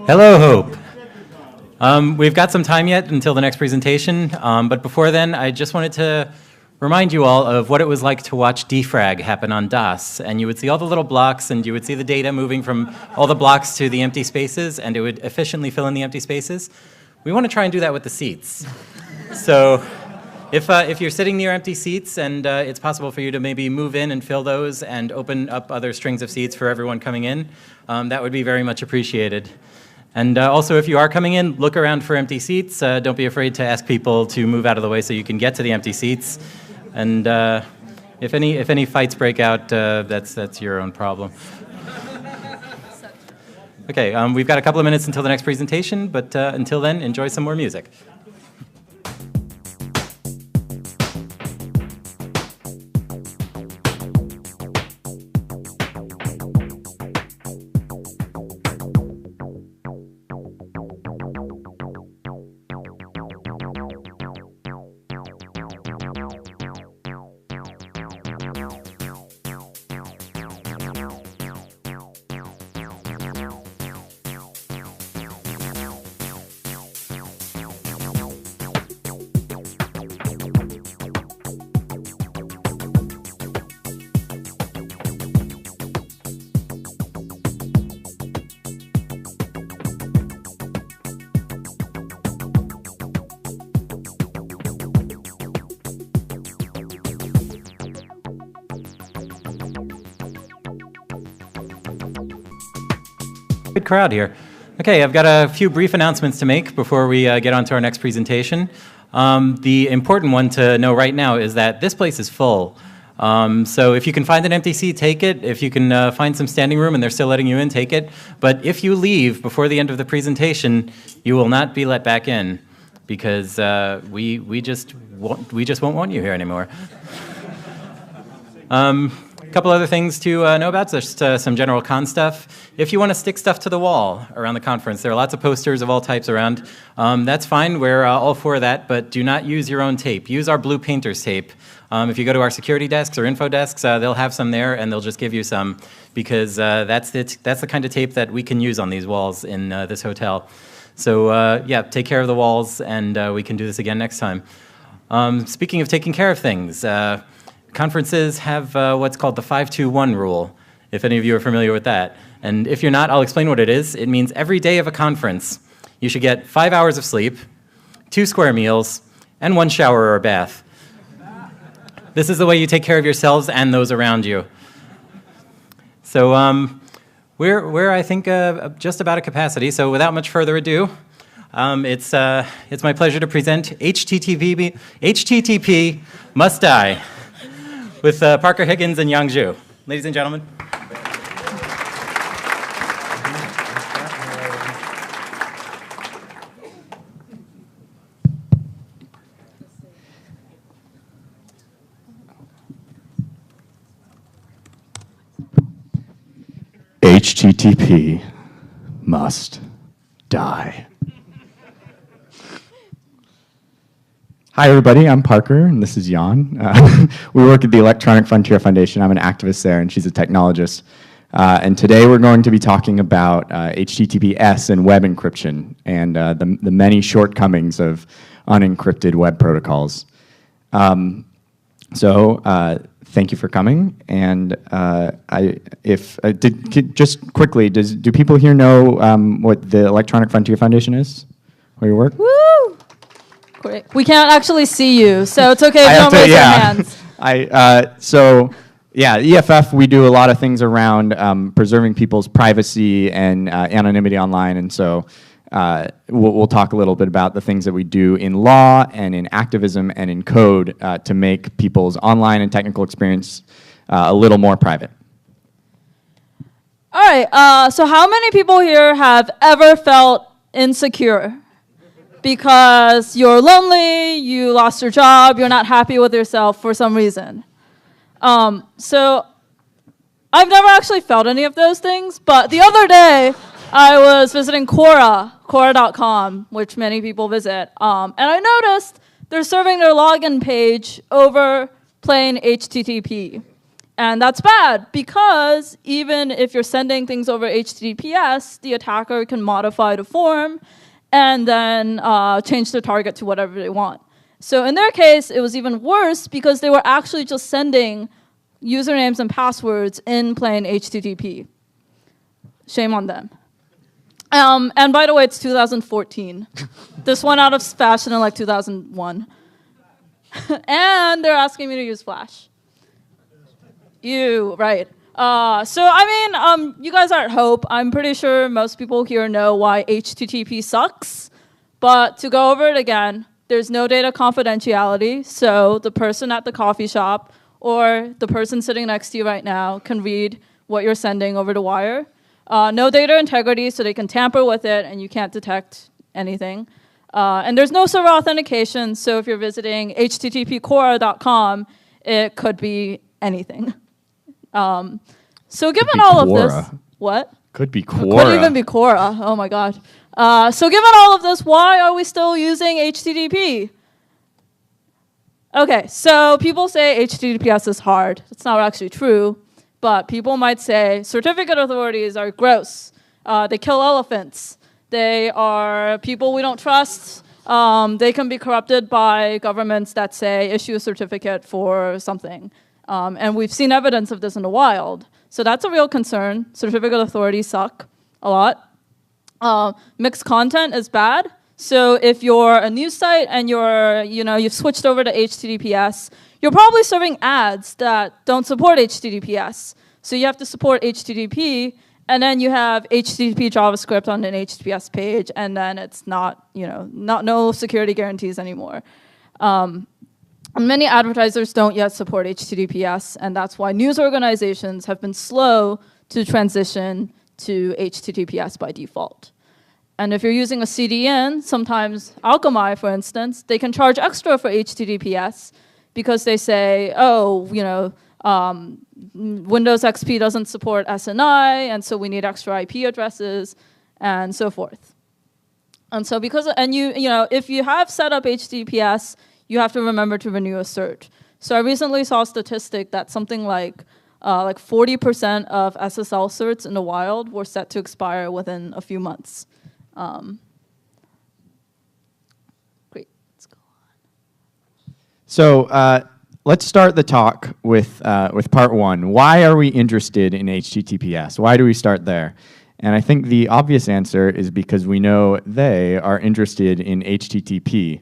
Hello, Hope. We've got some time yet until the next presentation, but before then, I just wanted to remind you all of what it was like to watch defrag happen on DOS. And you would see all the little blocks, and you would see the data moving from all the blocks to the empty spaces, and it would efficiently fill in the empty spaces. We want to try and do that with the seats. So if you're sitting near empty seats and it's possible for you to maybe move in and fill those and open up other strings of seats for everyone coming in, that would be very much appreciated. And also, if you are coming in, look around for empty seats. Don't be afraid to ask people to move out of the way so you can get to the empty seats. And if any fights break out, that's your own problem. Okay, we've got a couple of minutes until the next presentation, but until then, enjoy some more music. Good crowd here. Okay, I've got a few brief announcements to make before we get on to our next presentation. The important one to know right now is that this place is full. So if you can find an empty seat, take it. If you can find some standing room and they're still letting you in, take it. But if you leave before the end of the presentation, you will not be let back in because we just won't want you here anymore. A couple other things to know about, just some general con stuff. If you want to stick stuff to the wall around the conference, there are lots of posters of all types around. That's fine, we're all for that, but do not use your own tape. Use our blue painter's tape. If you go to our security desks or info desks, they'll have some there and they'll just give you some because that's the kind of tape that we can use on these walls in this hotel. So yeah, take care of the walls and we can do this again next time. Speaking of taking care of things, conferences have what's called the 5-2-1 rule, if any of you are familiar with that. And if you're not, I'll explain what it is. It means every day of a conference, you should get 5 hours of sleep, 2 square meals, and 1 shower or a bath. This is the way you take care of yourselves and those around you. So we're I think, just about at capacity. So without much further ado, it's my pleasure to present HTTP Must Die with Parker Higgins and Yang Zhu. Ladies and gentlemen. HTTP must die. Hi, everybody. I'm Parker, and this is Jan. We work at the Electronic Frontier Foundation. I'm an activist there, and she's a technologist. And today we're going to be talking about HTTPS and web encryption and the many shortcomings of unencrypted web protocols. Thank you for coming. And just quickly, do people here know what the Electronic Frontier Foundation is? Where you work? Woo! Great. We can't actually see you, so it's okay if you don't raise your hands. EFF, we do a lot of things around preserving people's privacy and anonymity online, and so we'll talk a little bit about the things that we do in law and in activism and in code to make people's online and technical experience a little more private. All right, so how many people here have ever felt insecure? Because you're lonely, you lost your job, you're not happy with yourself for some reason. So I've never actually felt any of those things, but the other day I was visiting Quora.com, which many people visit, and I noticed they're serving their login page over plain HTTP. And that's bad because even if you're sending things over HTTPS, the attacker can modify the form and then change the target to whatever they want. So in their case, it was even worse because they were actually just sending usernames and passwords in plain HTTP. Shame on them. And by the way, it's 2014. This went out of fashion in like 2001. And they're asking me to use Flash. Right. You guys are at Hope. I'm pretty sure most people here know why HTTP sucks. But to go over it again, there's no data confidentiality, so the person at the coffee shop or the person sitting next to you right now can read what you're sending over the wire. No data integrity, so they can tamper with it and you can't detect anything. And there's no server authentication, so if you're visiting httpquora.com, it could be anything. So given all of this, what? Could be Quora. It could even be Quora. Oh my god. So given all of this, why are we still using HTTP? Okay, so people say HTTPS is hard. That's not actually true, but people might say certificate authorities are gross. They kill elephants. They are people we don't trust. They can be corrupted by governments that say issue a certificate for something. And we've seen evidence of this in the wild. So that's a real concern. Certificate authorities suck a lot. Mixed content is bad. So if you're a news site and you've switched over to HTTPS, you're probably serving ads that don't support HTTPS. So you have to support HTTP, and then you have HTTP JavaScript on an HTTPS page, and then it's no security guarantees anymore. Many advertisers don't yet support HTTPS, and that's why news organizations have been slow to transition to HTTPS by default. And if you're using a CDN, sometimes Alchemy, for instance, they can charge extra for HTTPS because they say, Windows XP doesn't support SNI, and so we need extra IP addresses, and so forth. And so if you have set up HTTPS, you have to remember to renew a cert. So I recently saw a statistic that something like 40% of SSL certs in the wild were set to expire within a few months. Great, let's go on. So let's start the talk with part one. Why are we interested in HTTPS? Why do we start there? And I think the obvious answer is because we know they are interested in HTTP.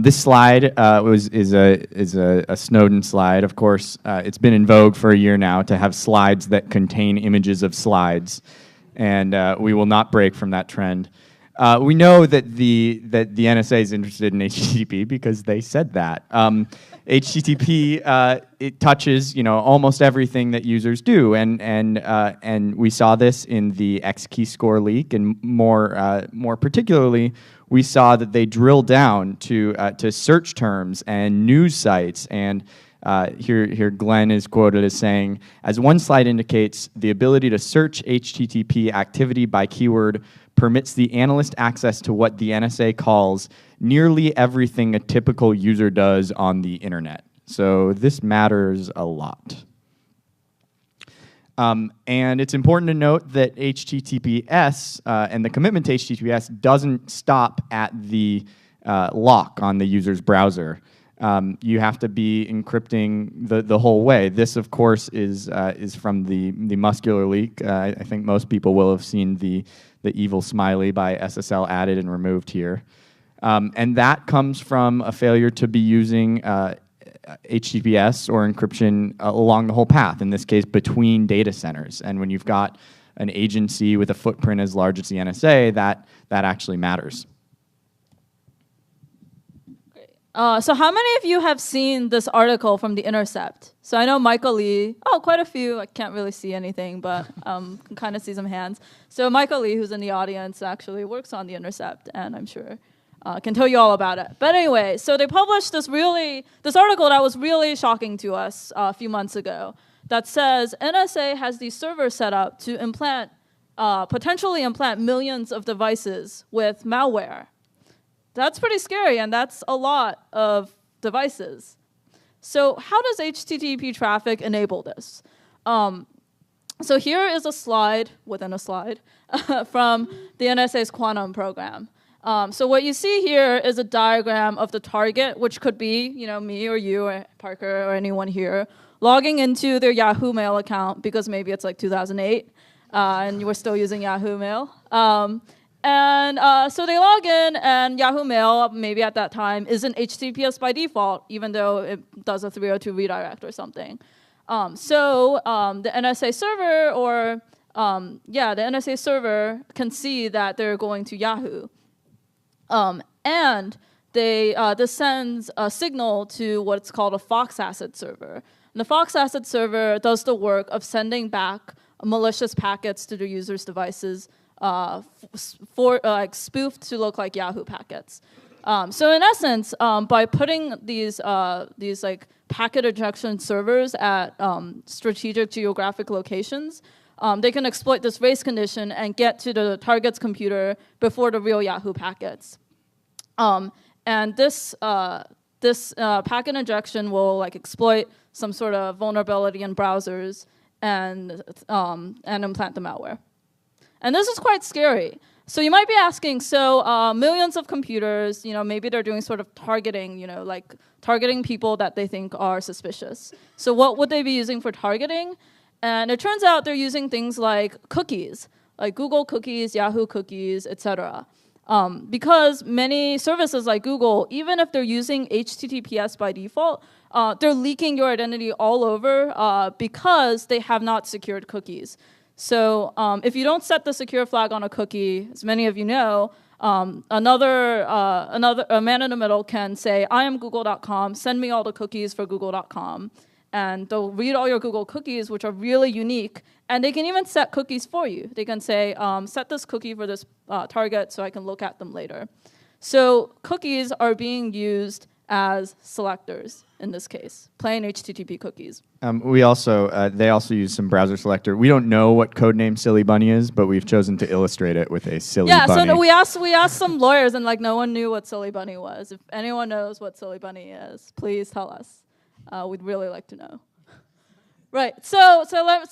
This slide is a Snowden slide. Of course, it's been in vogue for a year now to have slides that contain images of slides, and we will not break from that trend. We know that the NSA is interested in HTTP because they said that. HTTP it touches almost everything that users do, and we saw this in the X-key score leak, and more particularly, we saw that they drill down to search terms and news sites. And here Glenn is quoted as saying, as one slide indicates, the ability to search HTTP activity by keyword permits the analyst access to what the NSA calls nearly everything a typical user does on the internet. So this matters a lot. And it's important to note that HTTPS and the commitment to HTTPS doesn't stop at the lock on the user's browser. You have to be encrypting the whole way. This, of course, is from the muscular leak. I think most people will have seen the evil smiley by SSL added and removed here. And that comes from a failure to be using HTTPS or encryption along the whole path, in this case between data centers. And when you've got an agency with a footprint as large as the NSA, that actually matters. Great. So how many of you have seen this article from The Intercept? So I know Michael Lee, quite a few. I can't really see anything, but can kind of see some hands. So Michael Lee, who's in the audience, actually works on The Intercept, and I'm sure can tell you all about it. But anyway, so they published this article that was really shocking to us a few months ago that says NSA has these servers set up to potentially implant millions of devices with malware. That's pretty scary, and that's a lot of devices. So how does HTTP traffic enable this? So here is a slide within a slide from the NSA's quantum program. So what you see here is a diagram of the target, which could be, me or you or Parker or anyone here, logging into their Yahoo Mail account because maybe it's like 2008 and you were still using Yahoo Mail. So they log in, and Yahoo Mail, maybe at that time, isn't HTTPS by default, even though it does a 302 redirect or something. The NSA server the NSA server can see that they're going to Yahoo. This sends a signal to what's called a Fox asset server. And the Fox asset server does the work of sending back malicious packets to the user's devices spoofed to look like Yahoo packets. So in essence, by putting these packet injection servers at strategic geographic locations, they can exploit this race condition and get to the target's computer before the real Yahoo packets. This packet injection will exploit some sort of vulnerability in browsers and implant the malware. And this is quite scary. So you might be asking, millions of computers, maybe they're doing sort of targeting, targeting people that they think are suspicious. So what would they be using for targeting? And it turns out they're using things like cookies, like Google cookies, Yahoo cookies, etc. Because many services like Google, even if they're using HTTPS by default, they're leaking your identity all over because they have not secured cookies. So if you don't set the secure flag on a cookie, as many of you know, a man in the middle can say, I am google.com, send me all the cookies for google.com. And they'll read all your Google cookies, which are really unique. And they can even set cookies for you. They can say, set this cookie for this target so I can look at them later. So cookies are being used as selectors in this case, plain HTTP cookies. They also use some browser selector. We don't know what codename Silly Bunny is, but we've chosen to illustrate it with a Silly Bunny. Yeah, so we asked some lawyers, and no one knew what Silly Bunny was. If anyone knows what Silly Bunny is, please tell us. We'd really like to know. Right, so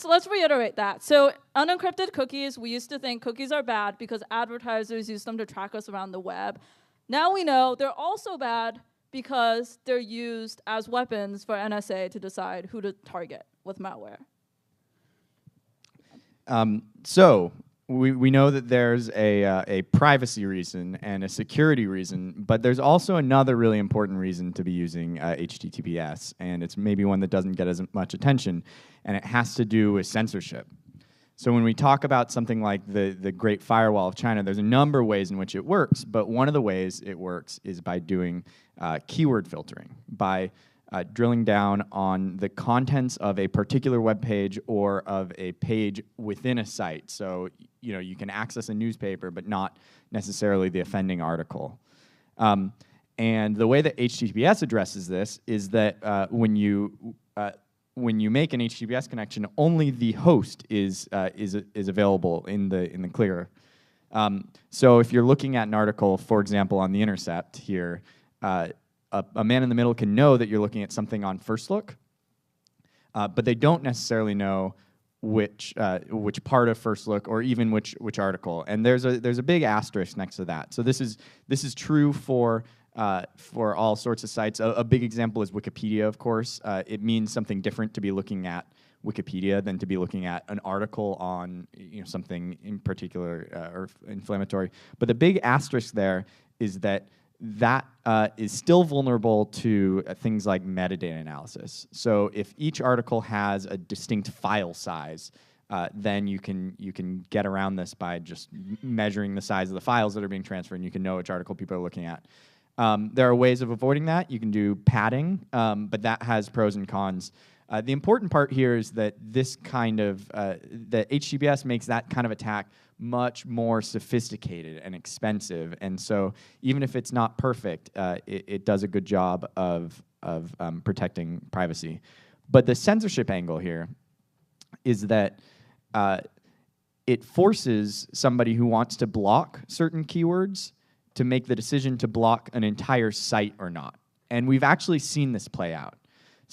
let's reiterate that. So unencrypted cookies, we used to think cookies are bad because advertisers use them to track us around the web. Now we know they're also bad because they're used as weapons for NSA to decide who to target with malware. So we know that there's a privacy reason and a security reason, but there's also another really important reason to be using HTTPS, and it's maybe one that doesn't get as much attention, and it has to do with censorship. So when we talk about something like the Great Firewall of China, there's a number of ways in which it works, but one of the ways it works is by doing keyword filtering, by drilling down on the contents of a particular web page or of a page within a site. So you can access a newspaper, but not necessarily the offending article. And the way that HTTPS addresses this is that when you make an HTTPS connection, only the host is available in the clear. So if you're looking at an article, for example, on The Intercept here, a man in the middle can know that you're looking at something on First Look, but they don't necessarily know which part of First Look or even which article. And there's a big asterisk next to that. So this is true for all sorts of sites. A big example is Wikipedia, of course. It means something different to be looking at Wikipedia than to be looking at an article on something in particular or inflammatory. But the big asterisk there is that is still vulnerable to things like metadata analysis. So if each article has a distinct file size, then you can get around this by just measuring the size of the files that are being transferred, and you can know which article people are looking at. There are ways of avoiding that. You can do padding, but that has pros and cons. The important part here is that this kind of the HTTPS makes that kind of attack much more sophisticated and expensive, and so even if it's not perfect, it does a good job of protecting privacy. But the censorship angle here is that it forces somebody who wants to block certain keywords to make the decision to block an entire site or not. And we've actually seen this play out.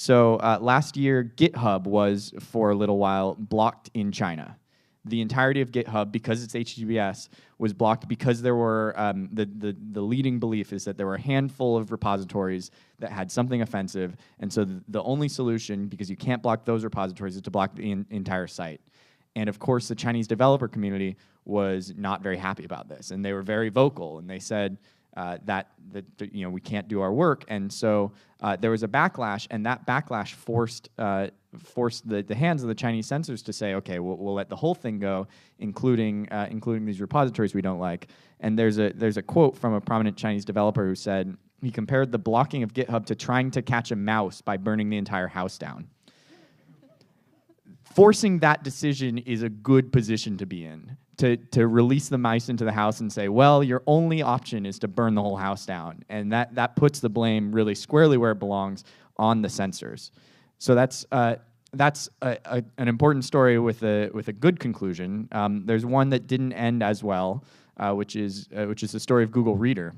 So last year, GitHub was, for a little while, blocked in China. The entirety of GitHub, because it's HTTPS, was blocked because there were, the leading belief is that there were a handful of repositories that had something offensive, and so the only solution, because you can't block those repositories, is to block the entire site. And of course, the Chinese developer community was not very happy about this, and they were very vocal, and they said that we can't do our work, and so there was a backlash, and that backlash forced the hands of the Chinese censors to say, okay, we'll let the whole thing go, including these repositories we don't like. And there's a quote from a prominent Chinese developer who said he compared the blocking of GitHub to trying to catch a mouse by burning the entire house down. Forcing that decision is a good position to be in, to release the mice into the house and say, well, your only option is to burn the whole house down. And that puts the blame really squarely where it belongs, on the censors. So that's an important story with a good conclusion. There's one that didn't end as well, which is the story of Google Reader.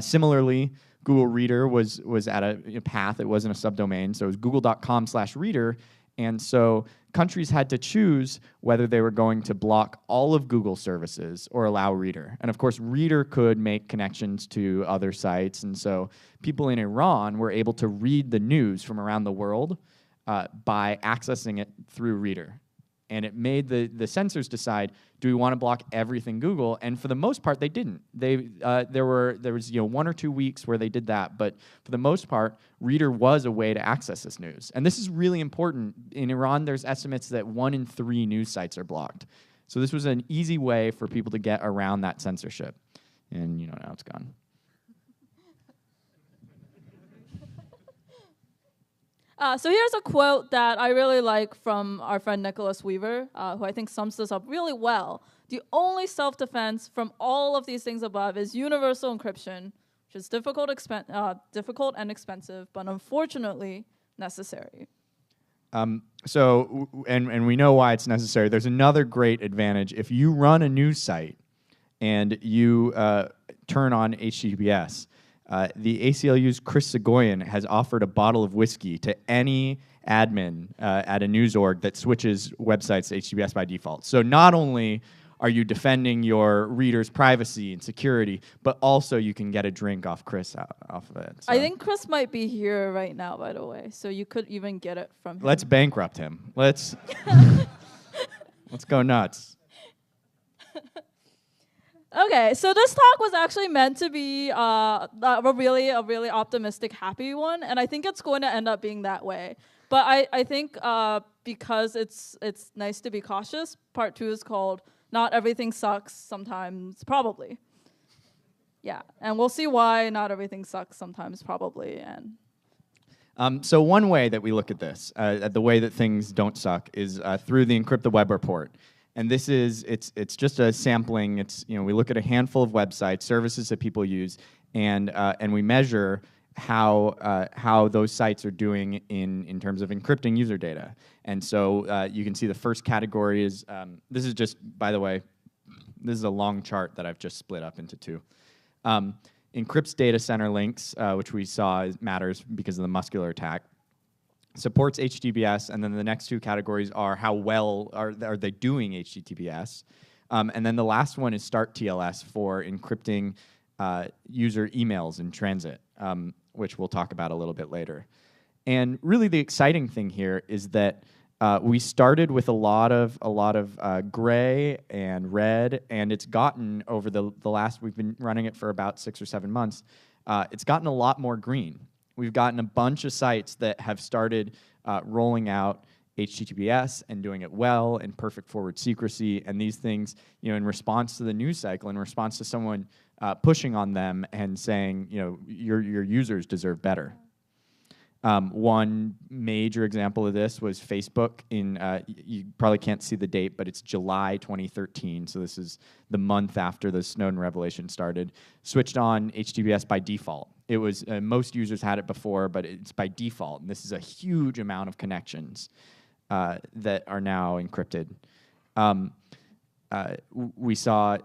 Similarly, Google Reader was at a path. It wasn't a subdomain, so it was google.com/reader. And so countries had to choose whether they were going to block all of Google services or allow Reader. And of course, Reader could make connections to other sites. And so people in Iran were able to read the news from around the world by accessing it through Reader. And it made the censors decide, do we want to block everything Google? And for the most part, they didn't. There was 1 or 2 weeks where they did that, but for the most part, Reader was a way to access this news. And this is really important. In Iran, there's estimates that 1 in 3 news sites are blocked. So this was an easy way for people to get around that censorship. And now it's gone. So here's a quote that I really like from our friend Nicholas Weaver, who I think sums this up really well. The only self-defense from all of these things above is universal encryption, which is difficult and expensive, but unfortunately necessary. And we know why it's necessary. There's another great advantage. If you run a news site and you turn on HTTPS, the ACLU's Chris Sagoyan has offered a bottle of whiskey to any admin at a news org that switches websites to HTTPS by default. So not only are you defending your readers' privacy and security, but also you can get a drink off Chris off of it. So. I think Chris might be here right now, by the way, so you could even get it from him. Let's bankrupt him. Let's go nuts. Okay, so this talk was actually meant to be a really optimistic, happy one, and I think it's going to end up being that way. But I think because it's nice to be cautious, part 2 is called Not Everything Sucks, Sometimes Probably. Yeah, and we'll see why not everything sucks sometimes, probably. And so one way that we look at this, at the way that things don't suck, is through the Encrypt the Web report. And this is, it's just a sampling. It's, we look at a handful of websites, services that people use, and we measure how those sites are doing in terms of encrypting user data. And so you can see the first category is, this is just, by the way, this is a long chart that I've just split up into 2. Encrypts data center links, which we saw matters because of the muscular attack. Supports HTTPS, and then the next 2 categories are how well are they doing HTTPS. And then the last one is Start TLS for encrypting user emails in transit, which we'll talk about a little bit later. And really the exciting thing here is that we started with a lot of gray and red, and it's gotten over the last, we've been running it for about 6 or 7 months, it's gotten a lot more green. We've gotten a bunch of sites that have started rolling out HTTPS and doing it well and perfect forward secrecy and these things, in response to the news cycle, in response to someone pushing on them and saying, your users deserve better. One major example of this was Facebook in, you probably can't see the date, but it's July 2013, so this is the month after the Snowden revelation started, switched on HTTPS by default. It was, most users had it before, but it's by default, and this is a huge amount of connections that are now encrypted. We saw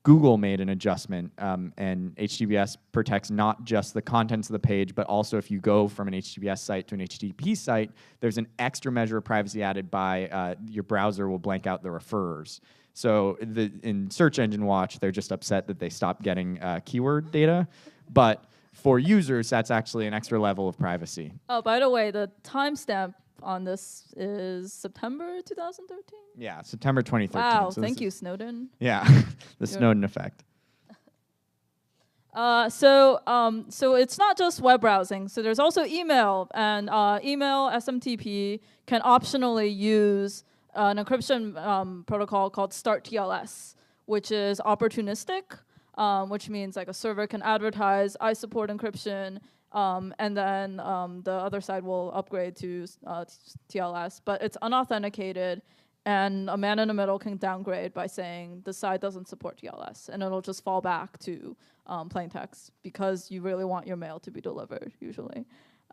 Google made an adjustment, and HTTPS protects not just the contents of the page, but also if you go from an HTTPS site to an HTTP site, there's an extra measure of privacy added by your browser will blank out the referrers. So in Search Engine Watch, they're just upset that they stopped getting keyword data, but for users, that's actually an extra level of privacy. Oh, by the way, the timestamp on this is September 2013? Yeah, September 2013. Wow, so thank you, Snowden. Yeah, the Snowden effect. So it's not just web browsing. So there's also email, and email SMTP can optionally use an encryption protocol called StartTLS, which is opportunistic, which means like a server can advertise, I support encryption, and then the other side will upgrade to TLS, but it's unauthenticated, and a man in the middle can downgrade by saying the side doesn't support TLS, and it'll just fall back to plain text because you really want your mail to be delivered, usually.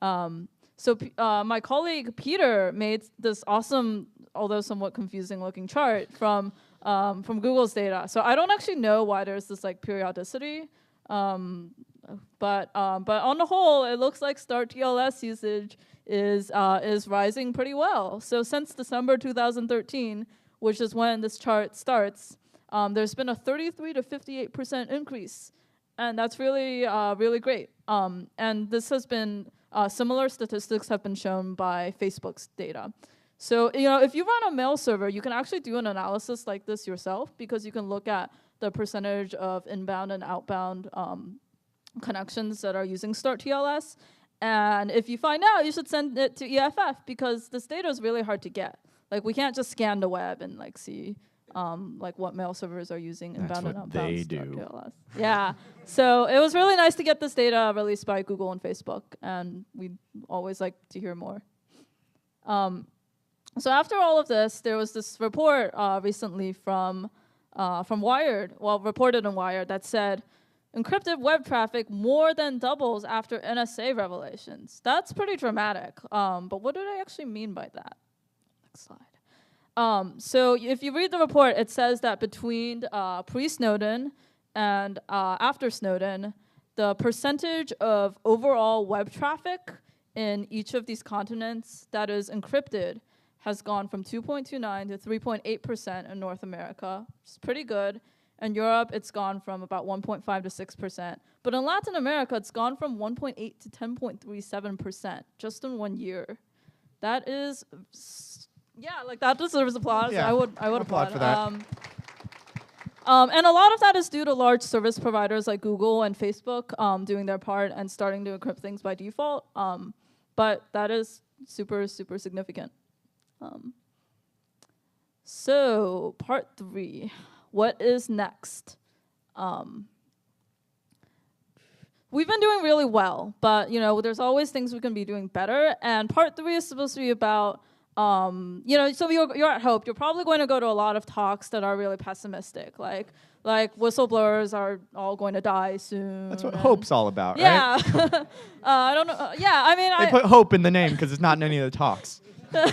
So my colleague Peter made this awesome, although somewhat confusing-looking chart from Google's data. So I don't actually know why there's this like periodicity. But on the whole, it looks like StartTLS usage is rising pretty well. So since December 2013, which is when this chart starts, there's been a 33 to 58% increase, and that's really really great. And this has been similar statistics have been shown by Facebook's data. So if you run a mail server, you can actually do an analysis like this yourself because you can look at the percentage of inbound and outbound connections that are using StartTLS. And if you find out, you should send it to EFF because this data is really hard to get. Like, we can't just scan the web and like see like what mail servers are using inbound and outbound StartTLS. Yeah. So it was really nice to get this data released by Google and Facebook, and we'd always like to hear more. So after all of this, there was this report recently from Wired, reported in Wired, that said encrypted web traffic more than doubles after NSA revelations. That's pretty dramatic. But what do they actually mean by that? Next slide. So if you read the report, it says that between pre-Snowden and after Snowden, the percentage of overall web traffic in each of these continents that is encrypted has gone from 2.29 to 3.8% in North America, which is pretty good. In Europe, it's gone from about 1.5 to 6%. But in Latin America, it's gone from 1.8 to 10.37% just in 1 year. That is, like that deserves applause. Yeah, I would applaud for that. And a lot of that is due to large service providers like Google and Facebook doing their part and starting to encrypt things by default. But that is super, super significant. So part 3, what is next? We've been doing really well, but there's always things we can be doing better. And part 3 is supposed to be about, so you're at Hope. You're probably going to go to a lot of talks that are really pessimistic, like whistleblowers are all going to die soon. That's what Hope's all about, right? Yeah. I don't know. Yeah, I mean, they put Hope in the name because it's not in any of the talks. Okay,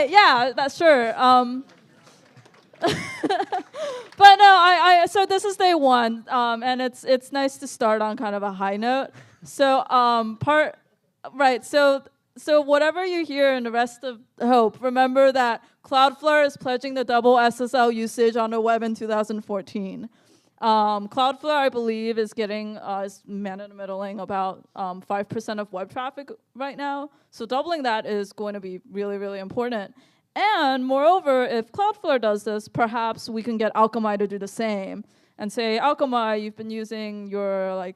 yeah, that's sure. But no, so this is day 1, and it's nice to start on kind of a high note. So so whatever you hear in the rest of Hope, remember that Cloudflare is pledging to double SSL usage on the web in 2014. Cloudflare, I believe, is getting is man-in-the-middling about 5% of web traffic right now. So doubling that is going to be really, really important. And moreover, if Cloudflare does this, perhaps we can get Akamai to do the same and say, Akamai, you've been using your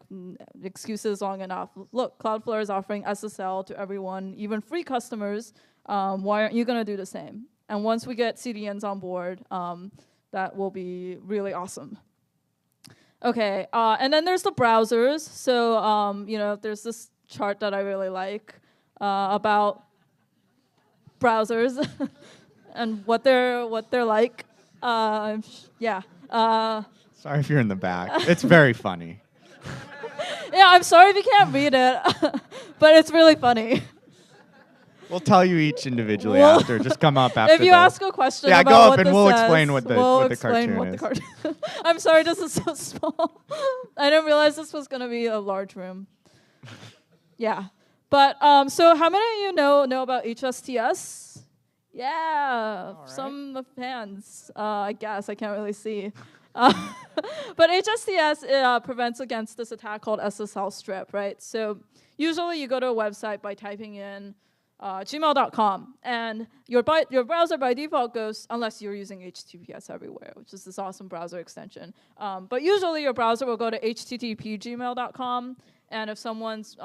excuses long enough. Look, Cloudflare is offering SSL to everyone, even free customers. Why aren't you going to do the same? And once we get CDNs on board, that will be really awesome. Okay, and then there's the browsers. So, there's this chart that I really like about browsers and what they're like. Yeah. Sorry if you're in the back. It's very funny. Yeah, I'm sorry if you can't read it, but it's really funny. We'll tell you each individually Well, after. Just come up after. If you ask a question Yeah, about go up what and this we'll says, explain what the- we'll what the explain cartoon what the is. cartoon. I'm sorry, this is so small. I didn't realize this was going to be a large room. Yeah. But so how many of you know about HSTS? Yeah, right. some hands. I guess I can't really see. But HSTS prevents against this attack called SSL strip, right? So usually you go to a website by typing in gmail.com, and your browser by default goes, unless you're using HTTPS everywhere, which is this awesome browser extension. But usually your browser will go to http://gmail.com, and if someone's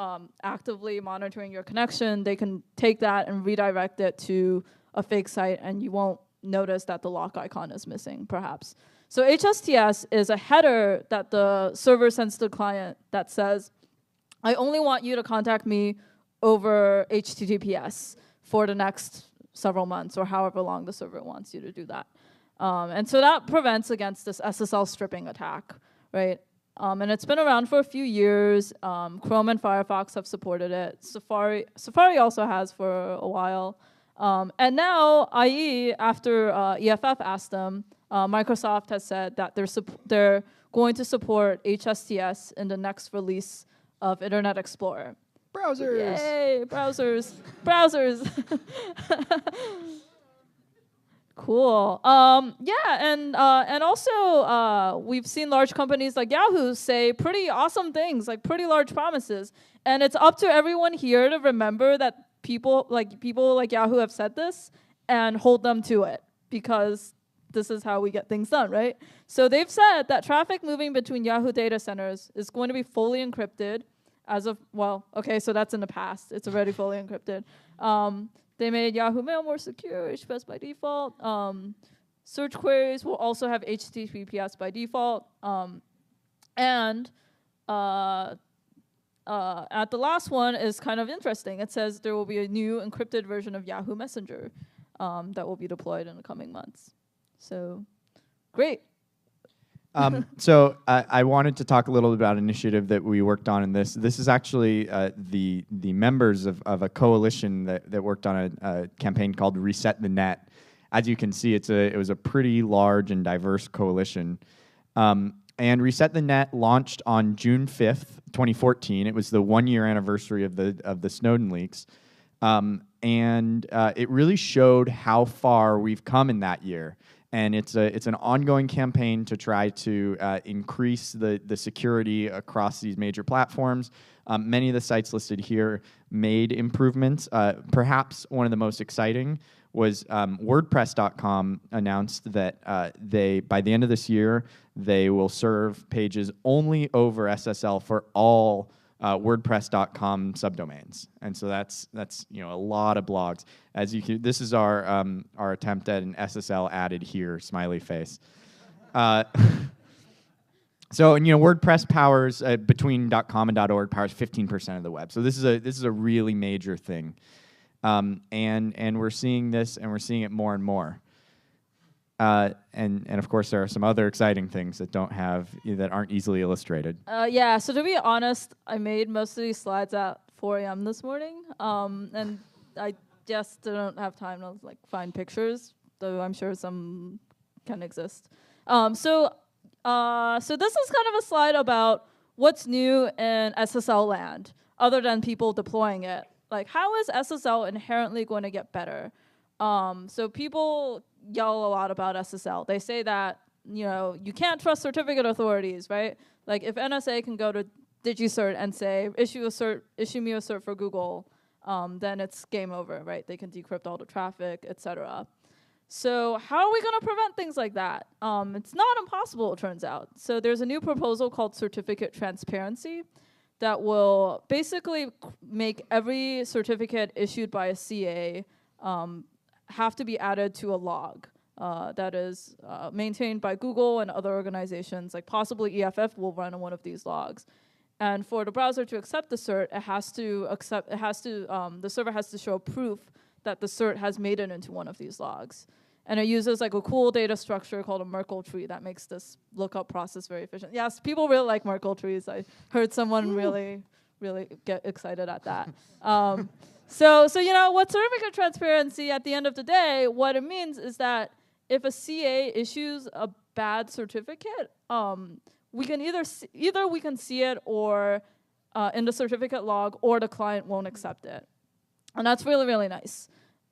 actively monitoring your connection, they can take that and redirect it to a fake site, and you won't notice that the lock icon is missing, perhaps. So HSTS is a header that the server sends to the client that says, I only want you to contact me over HTTPS for the next several months or however long the server wants you to do that. And so that prevents against this SSL stripping attack, right? And it's been around for a few years. Chrome and Firefox have supported it. Safari also has for a while. And now IE, after EFF asked them, Microsoft has said that they're going to support HSTS in the next release of Internet Explorer. Browsers. Yay, browsers. Browsers. Cool. Yeah, and also we've seen large companies like Yahoo say pretty awesome things, like pretty large promises. And it's up to everyone here to remember that people like Yahoo have said this and hold them to it, because this is how we get things done, right? So they've said that traffic moving between Yahoo data centers is going to be fully encrypted as of, well, okay, so that's in the past. It's already fully encrypted. They made Yahoo Mail more secure, HTTPS by default. Search queries will also have HTTPS by default. And at the last one is kind of interesting. It says there will be a new encrypted version of Yahoo Messenger that will be deployed in the coming months. So, great. So I wanted to talk a little bit about an initiative that we worked on in this. This is actually the members of a coalition that worked on a campaign called Reset the Net. As you can see, it was a pretty large and diverse coalition. And Reset the Net launched on June 5th, 2014. It was the 1-year anniversary of the Snowden leaks. And it really showed how far we've come in that year. And it's an ongoing campaign to try to increase the security across these major platforms. Many of the sites listed here made improvements. Perhaps one of the most exciting was WordPress.com announced that by the end of this year, they will serve pages only over SSL for all WordPress.com subdomains, and so that's a lot of blogs. As you can, this is our attempt at an SSL added here smiley face. So WordPress powers between .com and .org powers 15% of the web. So this is a really major thing, and we're seeing this, and we're seeing it more and more. And of course, there are some other exciting things that aren't easily illustrated. Yeah, so to be honest, I made most of these slides at 4 a.m. this morning, and I just didn't have time to find pictures, though I'm sure some can exist. So this is kind of a slide about what's new in SSL land, other than people deploying it. Like, how is SSL inherently going to get better? So people yell a lot about SSL. They say that, you can't trust certificate authorities, right? Like, if NSA can go to DigiCert and say, issue me a cert for Google, then it's game over, right? They can decrypt all the traffic, etc. So how are we going to prevent things like that? It's not impossible, it turns out. So there's a new proposal called certificate transparency that will basically make every certificate issued by a CA have to be added to a log that is maintained by Google and other organizations, like possibly EFF will run on one of these logs. And for the browser to accept the cert, the server has to show proof that the cert has made it into one of these logs. And it uses a cool data structure called a Merkle tree that makes this lookup process very efficient. Yes, people really like Merkle trees. I heard someone really really get excited at that. So what certificate transparency at the end of the day, what it means is that if a CA issues a bad certificate, we can either we can see it or in the certificate log, or the client won't accept it, and that's really, really nice.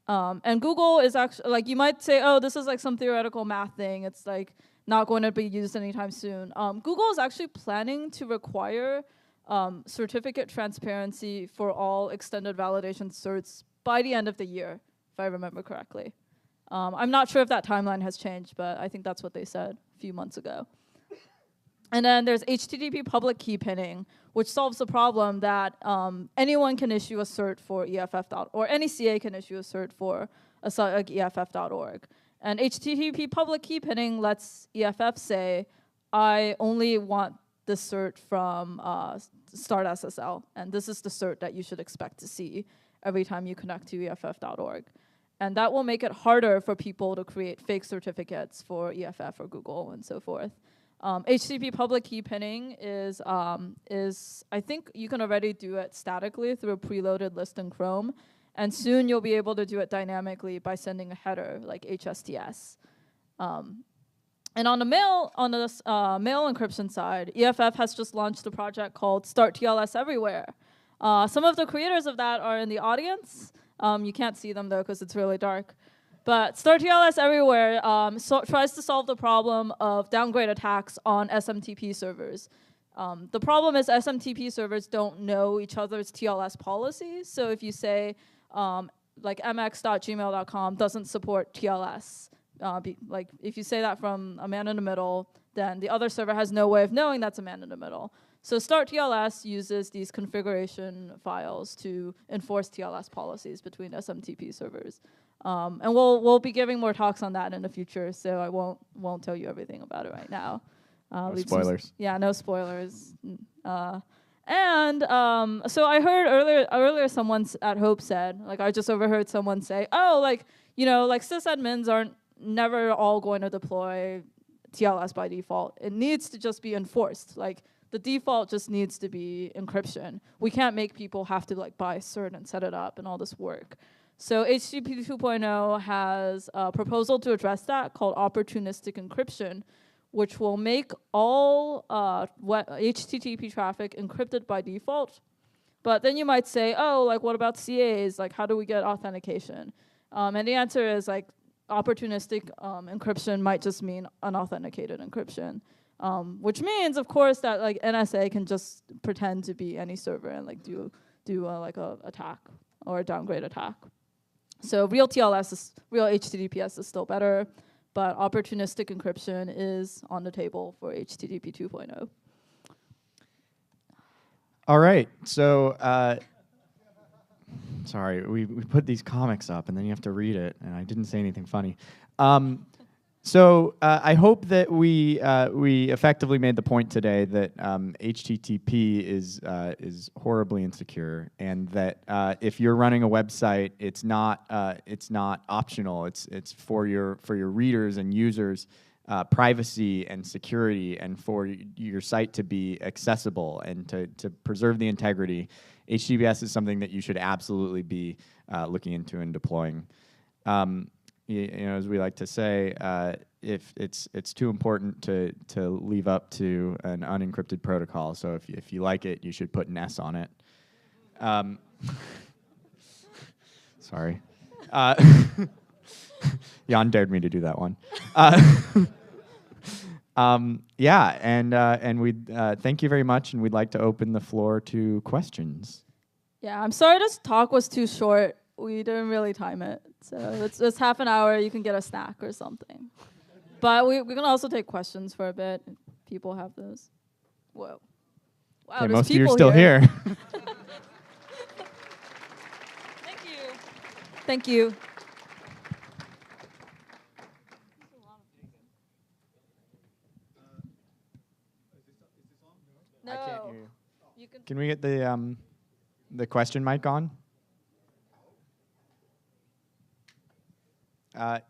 And Google is actually, you might say, oh, this is some theoretical math thing. It's not going to be used anytime soon. Google is actually planning to require certificate transparency for all extended validation certs by the end of the year, if I remember correctly. I'm not sure if that timeline has changed, but I think that's what they said a few months ago. And then there's HTTP public key pinning, which solves the problem that anyone can issue a cert for EFF or any CA can issue a cert for a site like EFF.org. And HTTP public key pinning lets EFF say, I only want this cert from Start SSL, and this is the cert that you should expect to see every time you connect to EFF.org. And that will make it harder for people to create fake certificates for EFF or Google and so forth. HTTP public key pinning is I think you can already do it statically through a preloaded list in Chrome, and soon you'll be able to do it dynamically by sending a header like HSTS. And on the mail encryption side, EFF has just launched a project called Start TLS Everywhere. Some of the creators of that are in the audience. You can't see them though because it's really dark. But Start TLS Everywhere tries to solve the problem of downgrade attacks on SMTP servers. The problem is SMTP servers don't know each other's TLS policies. So if you say mx.gmail.com doesn't support TLS, if you say that from a man in the middle, then the other server has no way of knowing that's a man in the middle. So Start TLS uses these configuration files to enforce TLS policies between SMTP servers. And we'll be giving more talks on that in the future, so I won't tell you everything about it right now. No spoilers. No spoilers. So I heard earlier someone at Hope said, I just overheard someone say, sysadmins aren't never all going to deploy TLS by default. It needs to just be enforced. The default just needs to be encryption. We can't make people have to buy cert and set it up and all this work. So HTTP 2.0 has a proposal to address that called opportunistic encryption, which will make all HTTP traffic encrypted by default. But then you might say, what about CAs? How do we get authentication? And the answer is opportunistic encryption might just mean unauthenticated encryption, which means, of course, that NSA can just pretend to be any server and do a attack or a downgrade attack. So real HTTPS is still better, but opportunistic encryption is on the table for HTTP 2.0. All right, so sorry, we put these comics up and then you have to read it, and I didn't say anything funny. So I hope that we effectively made the point today that HTTP is horribly insecure, and that if you're running a website, it's not optional. It's for your readers and users, privacy and security, and for your site to be accessible and to preserve the integrity. HTTPS is something that you should absolutely be looking into and deploying. As we like to say, if it's too important to leave up to an unencrypted protocol. So if you like it, you should put an S on it. Sorry, Jan dared me to do that one. And we thank you very much, and we'd like to open the floor to questions. Yeah, I'm sorry this talk was too short. We didn't really time it. So it's half an hour. You can get a snack or something. But we can also take questions for a bit if people have those. Whoa. Wow, okay, there's most of you are people still here. Thank you. Thank you. No. I can't hear you. Can we get the question mic on?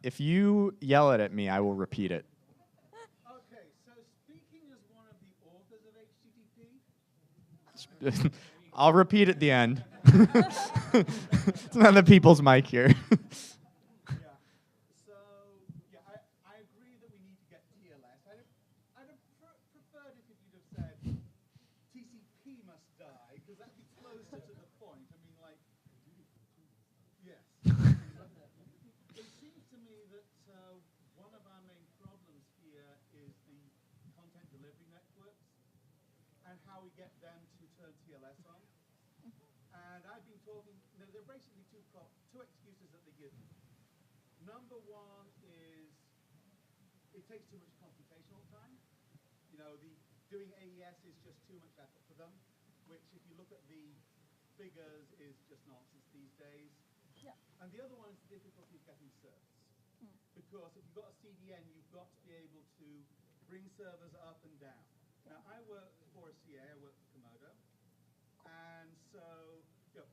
If you yell it at me, I will repeat it. Okay, so speaking as one of the authors of HTTP, I'll repeat at the end. It's not the people's mic here. I agree that we need to get TLS. I'd have preferred it if you'd have said TCP must die, because that'd be closer to the point. I mean, like, yes. It seems to me that one of our main problems here is the content delivery networks and how we get them to turn TLS on. And I've been talking, there are basically two excuses that they give me. Number one is it takes too much computational time. You know, doing AES is just too much effort for them, which if you look at the figures is just nonsense these days. Yeah. And the other one is the difficulty of getting servers. Because if you've got a CDN, you've got to be able to bring servers up and down. Now, I work for a CA, I work for Komodo. And so, you know,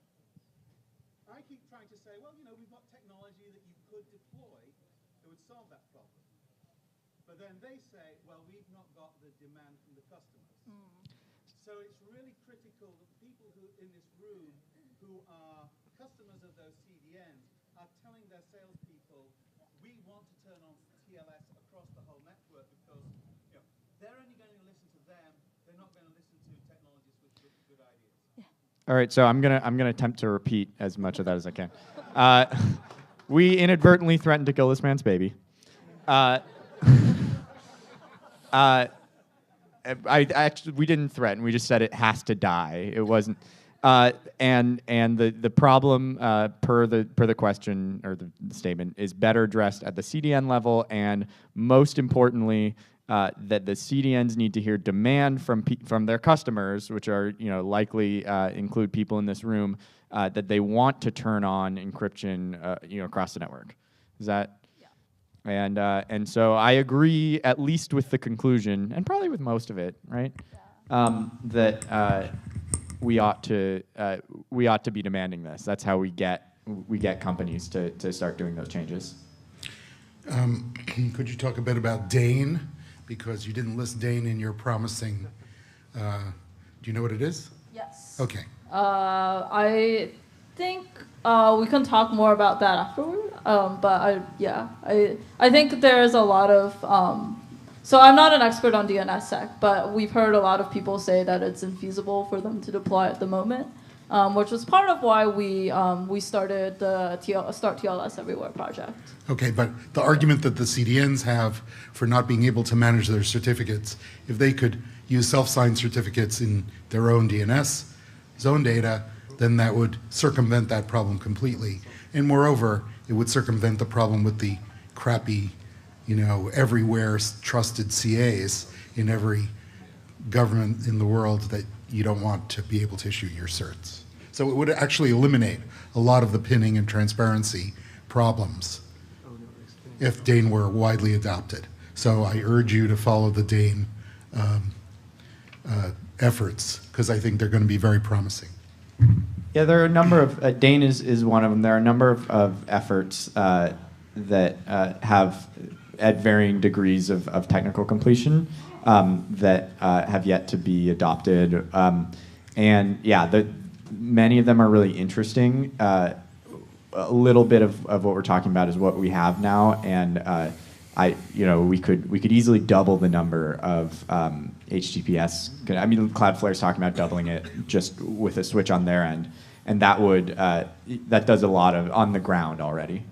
I keep trying to say, well, you know, we've got technology that you could deploy that would solve that problem. But then they say, well, we've not got the demand from the customers. So it's really critical that the people who in this room who are customers of those CDNs are telling their salespeople, we want to turn on TLS across the whole network because you know, they're only going to listen to them. They're not going to listen to technologists with good ideas. All right, so I'm gonna attempt to repeat as much of that as I can. We inadvertently threatened to kill this man's baby. We didn't threaten. We just said it has to die. It wasn't. And the problem per the question or the statement is better addressed at the CDN level, and most importantly, that the CDNs need to hear demand from their customers, which are likely include people in this room, that they want to turn on encryption across the network. Is that? And so I agree at least with the conclusion, and probably with most of it, right? That we ought to be demanding this. That's how we get companies to start doing those changes. Could you talk a bit about Dane? Because you didn't list Dane in your promising. Do you know what it is? Yes. Okay. I think we can talk more about that afterward. But I think there's a lot of. So I'm not an expert on DNSSEC, but we've heard a lot of people say that it's infeasible for them to deploy at the moment, which was part of why we started the Start TLS Everywhere project. Okay, but the argument that the CDNs have for not being able to manage their certificates, if they could use self-signed certificates in their own DNS zone data, then that would circumvent that problem completely. And moreover, it would circumvent the problem with the crappy, everywhere trusted CAs in every government in the world that you don't want to be able to issue your certs. So it would actually eliminate a lot of the pinning and transparency problems if Dane were widely adopted. So I urge you to follow the Dane efforts, because I think they're going to be very promising. Yeah, there are a number of, Dane is one of them. There are a number of efforts that have, at varying degrees of technical completion, that have yet to be adopted. And yeah, many of them are really interesting. A little bit of what we're talking about is what we have now, and we could easily double the number of HTTPS. I mean, Cloudflare's talking about doubling it just with a switch on their end, and that does a lot of on the ground already.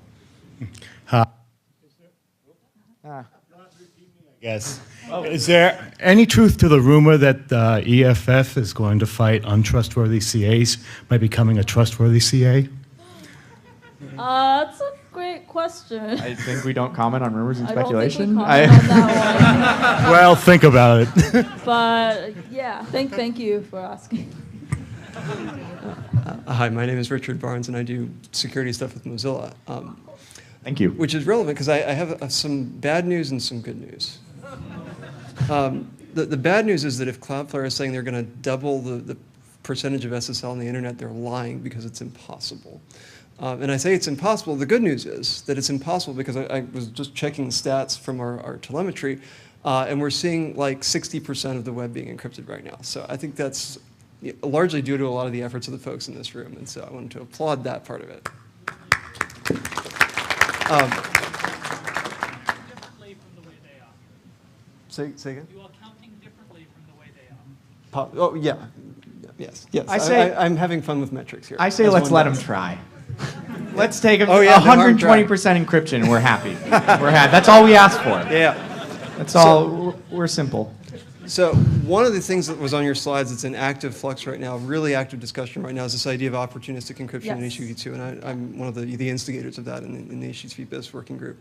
Yes. Is there any truth to the rumor that EFF is going to fight untrustworthy CAs by becoming a trustworthy CA? That's a great question. I think we don't comment on rumors and I don't speculation. think we comment on that one. Well, think about it. But yeah, thank you for asking. Hi, my name is Richard Barnes, and I do security stuff with Mozilla. Thank you. Which is relevant because I have some bad news and some good news. The bad news is that if Cloudflare is saying they're going to double the percentage of SSL on the internet, they're lying because it's impossible. And I say it's impossible. The good news is that it's impossible because I was just checking the stats from our telemetry, and we're seeing like 60% of the web being encrypted right now. So I think that's largely due to a lot of the efforts of the folks in this room. And so I wanted to applaud that part of it. Differently from the way they are. Say again? You are counting differently from the way they are. Oh, yeah. Yes. I'm having fun with metrics here. I say as let's one let them does. try. Let's take Oh, yeah, no harm 120% encryption. We're happy. We're happy. That's all we asked for. Yeah. That's all. We're simple. So one of the things that was on your slides that's in active flux right now, really active discussion right now, is this idea of opportunistic encryption in Yes. HTTP2, and I'm one of the instigators of that in the HTTP BIS working group.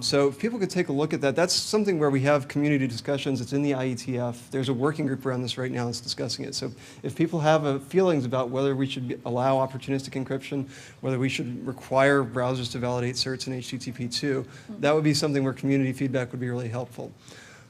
So if people could take a look at that, that's something where we have community discussions. It's in the IETF. There's a working group around this right now that's discussing it. So if people have feelings about whether we should allow opportunistic encryption, whether we should require browsers to validate certs in HTTP2, that would be something where community feedback would be really helpful.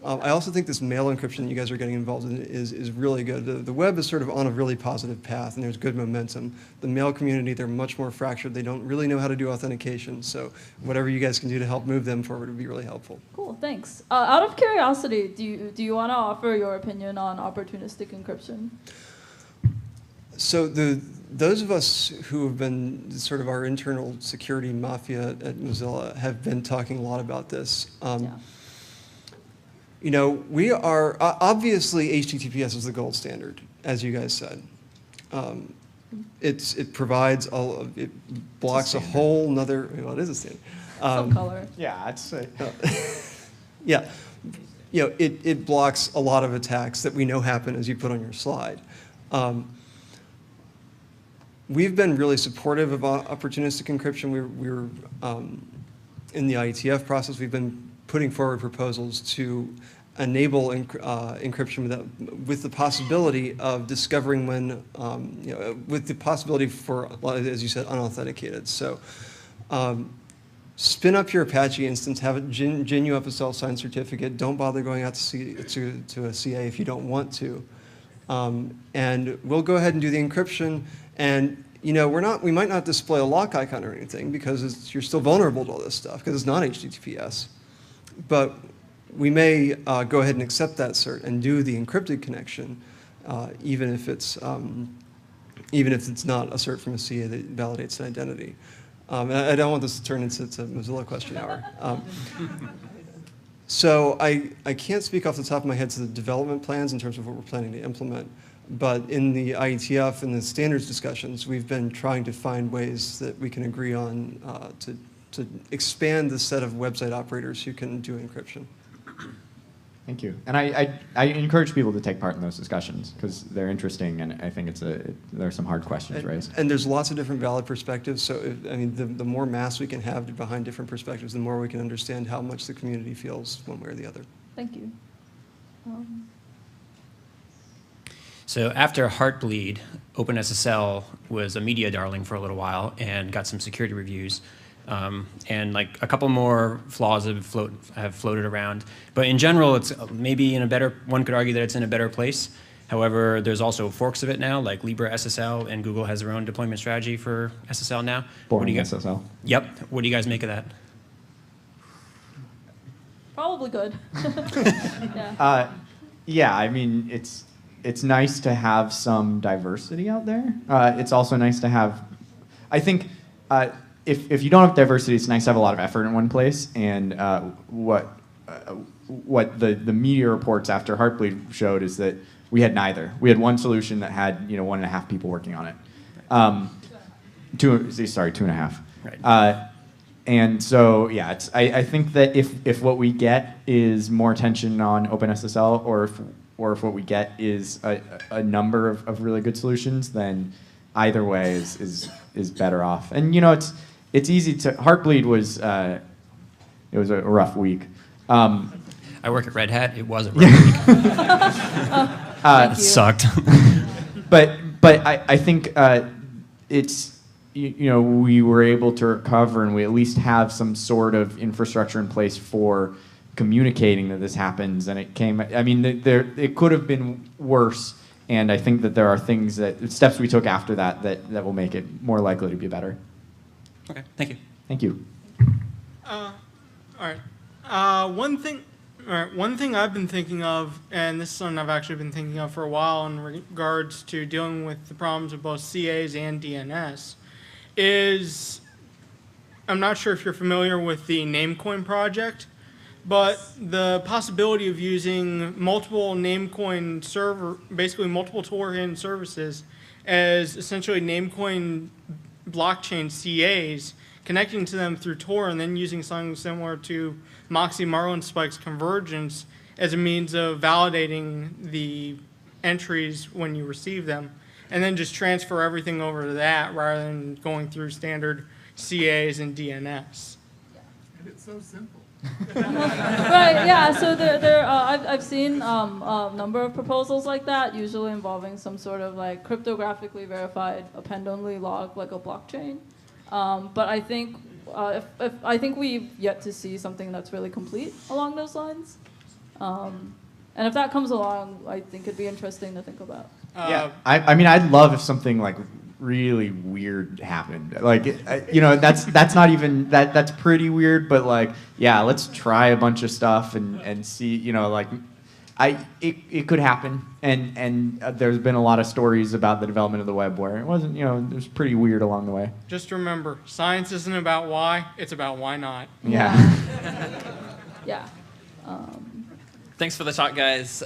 I also think this mail encryption that you guys are getting involved in is really good. The web is sort of on a really positive path, and there's good momentum. The mail community, they're much more fractured. They don't really know how to do authentication, so whatever you guys can do to help move them forward would be really helpful. Cool, thanks. Out of curiosity, do you want to offer your opinion on opportunistic encryption? So those of us who have been sort of our internal security mafia at Mozilla have been talking a lot about this. Yeah. You know, we are, obviously HTTPS is the gold standard, as you guys said. It provides, it blocks a whole nother, well, it is a standard. Some color. Yeah, I'd say. Yeah, you know, it blocks a lot of attacks that we know happen, as you put on your slide. We've been really supportive of opportunistic encryption. We're in the IETF process, we've been putting forward proposals to enable encryption with the possibility of discovering when, you know, with the possibility for, as you said, unauthenticated. So spin up your Apache instance, have a GNU-FSL signed certificate. Don't bother going out to a CA if you don't want to. And we'll go ahead and do the encryption. And you know, we might not display a lock icon or anything because you're still vulnerable to all this stuff because it's not HTTPS. But we may go ahead and accept that cert and do the encrypted connection, even if it's not a cert from a CA that validates an identity. And I don't want this to turn into a Mozilla question hour. So I can't speak off the top of my head to the development plans in terms of what we're planning to implement. But in the IETF and the standards discussions, we've been trying to find ways that we can agree on to expand the set of website operators who can do encryption. Thank you. And I encourage people to take part in those discussions because they're interesting, and I think there are some hard questions raised. And there's lots of different valid perspectives. So I mean, the more mass we can have behind different perspectives, the more we can understand how much the community feels one way or the other. Thank you. So after Heartbleed, OpenSSL was a media darling for a little while and got some security reviews. And like a couple more flaws have floated around. But in general, it's maybe one could argue that it's in a better place. However, there's also forks of it now, like Libra SSL, and Google has their own deployment strategy for SSL now. Boring SSL. Yep. What do you guys make of that? Probably good. Yeah. Yeah, I mean, it's nice to have some diversity out there. It's also nice to have, I think, if you don't have diversity, it's nice to have a lot of effort in one place. And what the media reports after Heartbleed showed is that we had neither. We had one solution that had 1.5 people working on it. 2.5. Right. And so, yeah, I think that if what we get is more attention on OpenSSL, or if what we get is a number of really good solutions, then either way is better off. And it's easy to Heartbleed was it was a rough week. I work at Red Hat. It was a rough week. Thank It you. sucked. but I think it's we were able to recover, and we at least have some sort of infrastructure in place for communicating that this happens. And it came. I mean, it could have been worse, and I think that there are steps we took after that will make it more likely to be better. Okay. Thank you. Thank you. All right. One thing All right, one thing I've been thinking of, and this is something I've actually been thinking of for a while in regards to dealing with the problems of both CAs and DNS, is I'm not sure if you're familiar with the Namecoin project, but the possibility of using multiple Namecoin server, basically multiple token services as essentially Namecoin blockchain CAs, connecting to them through Tor and then using something similar to Moxie Marlinspike's convergence as a means of validating the entries when you receive them, and then just transfer everything over to that rather than going through standard CAs and DNS. And it's so simple. Right, yeah, so I've seen a number of proposals like that, usually involving some sort of like cryptographically verified append-only log, like a blockchain. But I think I think we've yet to see something that's really complete along those lines. And if that comes along, I think it'd be interesting to think about. Yeah, I mean, I'd love if something like really weird happened. Like, you know, that's not even that's pretty weird. But like, yeah, let's try a bunch of stuff and see. You know, like, it could happen. And there's been a lot of stories about the development of the web where it wasn't. You know, it was pretty weird along the way. Just remember, science isn't about why; it's about why not. Yeah. Yeah. Thanks for the talk, guys.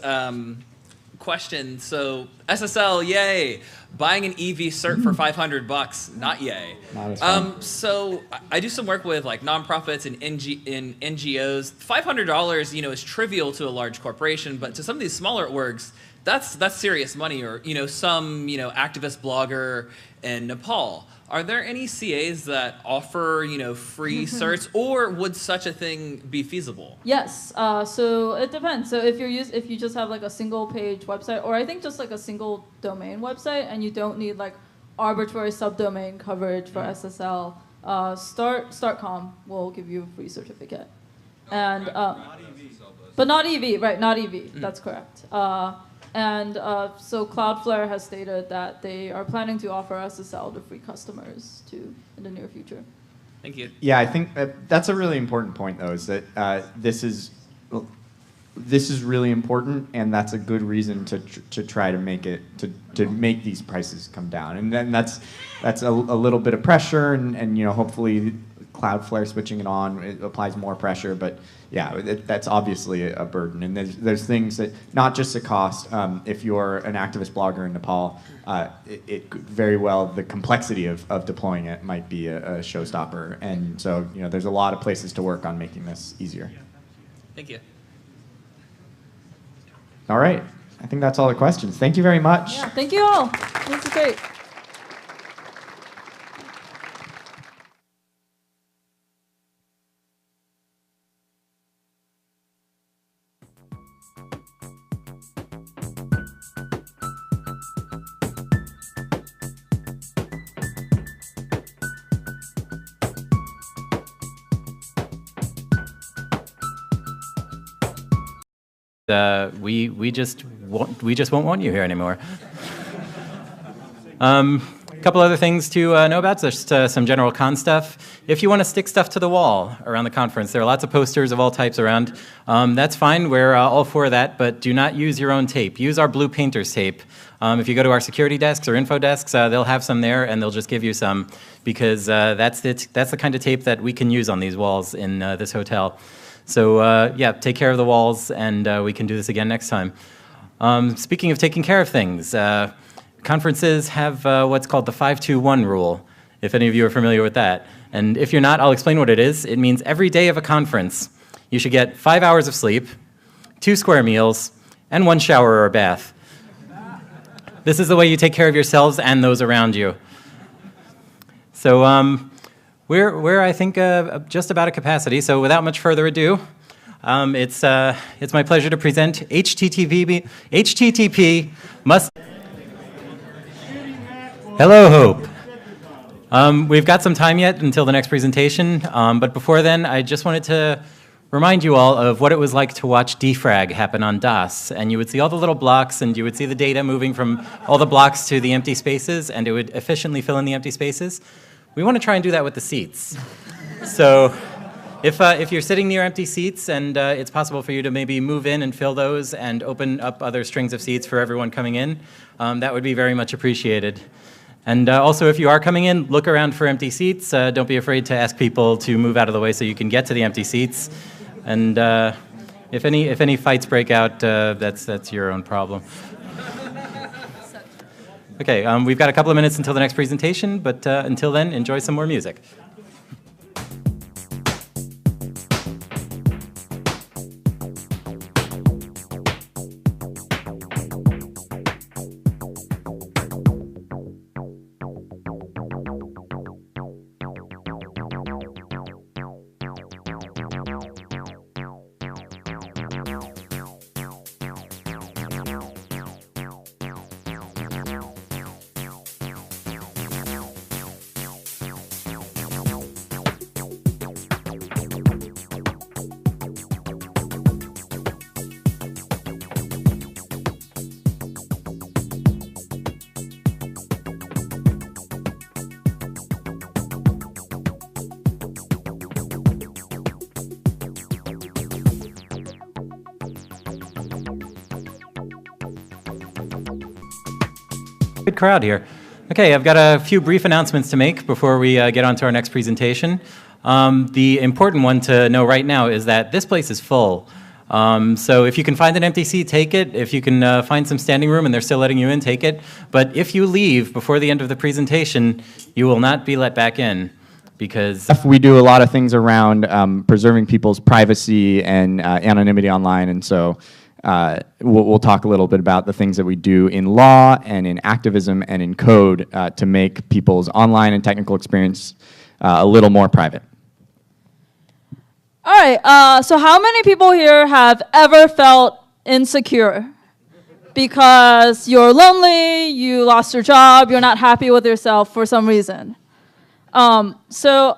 Question. So SSL, yay. Buying an EV cert for $500, not yay. Not as fun. So I do some work with like nonprofits and NGOs. $500, you know, is trivial to a large corporation, but to some of these smaller orgs, that's serious money. Or, you know, some, you know, activist blogger in Nepal. Are there any CAs that offer, you know, free certs, or would such a thing be feasible? Yes. So it depends. So if you just have like a single page website, or I think just like a single domain website, and you don't need like arbitrary subdomain coverage for SSL, Startcom will give you a free certificate. And but not EV, right? Not EV. That's correct. And so Cloudflare has stated that they are planning to offer SSL to free customers too in the near future. Thank you. Yeah, I think that's a really important point, though, is that this is really important, and that's a good reason to try to make it to make these prices come down. And then that's a little bit of pressure, and you know, hopefully Cloudflare switching it on, it applies more pressure, but yeah, that's obviously a burden. And there's things that, not just the cost, if you're an activist blogger in Nepal, it could very well, the complexity of deploying it might be a showstopper. And so, you know, there's a lot of places to work on making this easier. Thank you. All right, I think that's all the questions. Thank you very much. Yeah, thank you all. This is great. We just won't want you here anymore. A couple other things to know about, just some general con stuff. If you want to stick stuff to the wall around the conference, there are lots of posters of all types around. That's fine, we're all for that, but do not use your own tape. Use our blue painter's tape. If you go to our security desks or info desks, they'll have some there, and they'll just give you some, because that's the kind of tape that we can use on these walls in this hotel. So yeah, take care of the walls, and we can do this again next time. Speaking of taking care of things, conferences have what's called the 5-2-1 rule, if any of you are familiar with that. And if you're not, I'll explain what it is. It means every day of a conference, you should get 5 hours of sleep, 2 square meals, and 1 shower or a bath. This is the way you take care of yourselves and those around you. So we're I think, just about at capacity, so without much further ado, it's my pleasure to present HTTP must... Hello, Hope. We've got some time yet until the next presentation, but before then, I just wanted to remind you all of what it was like to watch defrag happen on DOS. And you would see all the little blocks, and you would see the data moving from all the blocks to the empty spaces, and it would efficiently fill in the empty spaces. We want to try and do that with the seats. So If you're sitting near empty seats and it's possible for you to maybe move in and fill those and open up other strings of seats for everyone coming in, that would be very much appreciated. And also, if you are coming in, look around for empty seats. Don't be afraid to ask people to move out of the way so you can get to the empty seats. And if any fights break out, that's your own problem. Okay, we've got a couple of minutes until the next presentation, but until then, enjoy some more music. Good crowd here. Okay, I've got a few brief announcements to make before we get on to our next presentation. The important one to know right now is that this place is full. So if you can find an empty seat, take it. If you can find some standing room and they're still letting you in, take it. But if you leave before the end of the presentation, you will not be let back in because we do a lot of things around preserving people's privacy and anonymity online, and so we'll talk a little bit about the things that we do in law and in activism and in code to make people's online and technical experience a little more private. All right, so how many people here have ever felt insecure? Because you're lonely, you lost your job, you're not happy with yourself for some reason. So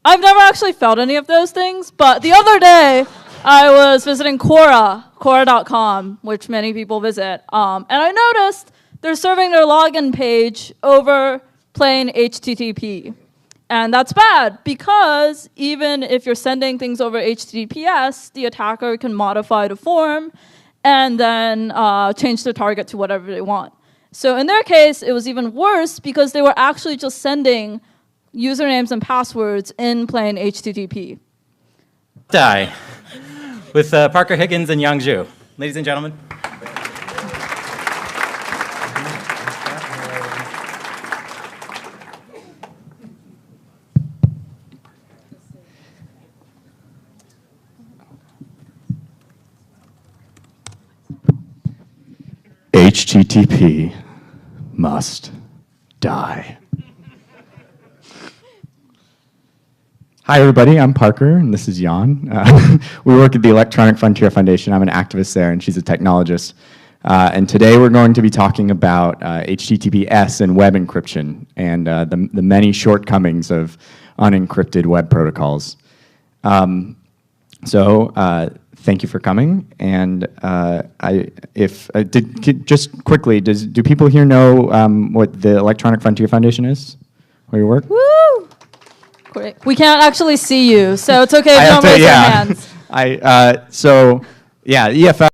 I've never actually felt any of those things, but the other day I was visiting Quora.com, which many people visit, and I noticed they're serving their login page over plain HTTP. And that's bad, because even if you're sending things over HTTPS, the attacker can modify the form and then change the target to whatever they want. So in their case, it was even worse because they were actually just sending usernames and passwords in plain HTTP. Die with Parker Higgins and Yang Zhu. Ladies and gentlemen. HTTP must die. Hi, everybody. I'm Parker, and this is Jan. We work at the Electronic Frontier Foundation. I'm an activist there, and she's a technologist. And today we're going to be talking about HTTPS and web encryption and the many shortcomings of unencrypted web protocols. Thank you for coming. And just quickly, do people here know what the Electronic Frontier Foundation is? Where you work? Woo! Great. We can't actually see you, so it's okay if you don't raise your hands. EFF